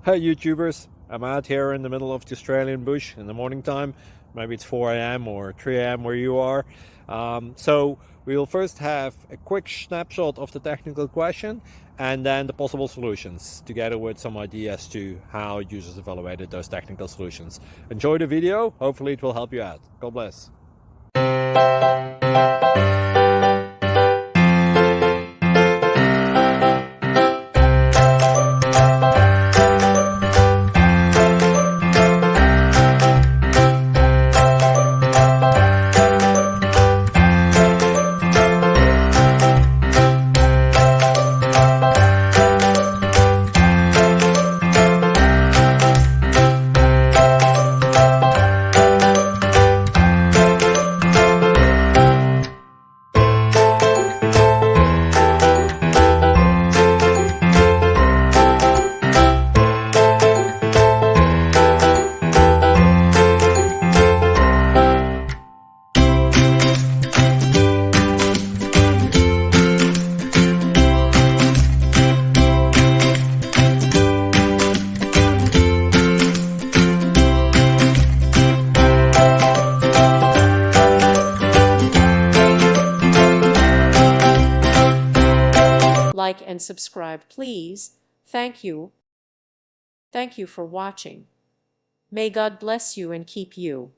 Hey YouTubers, I'm out here in the middle of the Australian bush in the morning time. Maybe it's 4 a.m. or 3 a.m. where you are. So we'll first have a quick snapshot of the technical question and then the possible solutions, together with some ideas to how users evaluated those technical solutions. Enjoy the video, hopefully it will help you out. God bless. Like and subscribe, please. Thank you. Thank you for watching. May God bless you and keep you.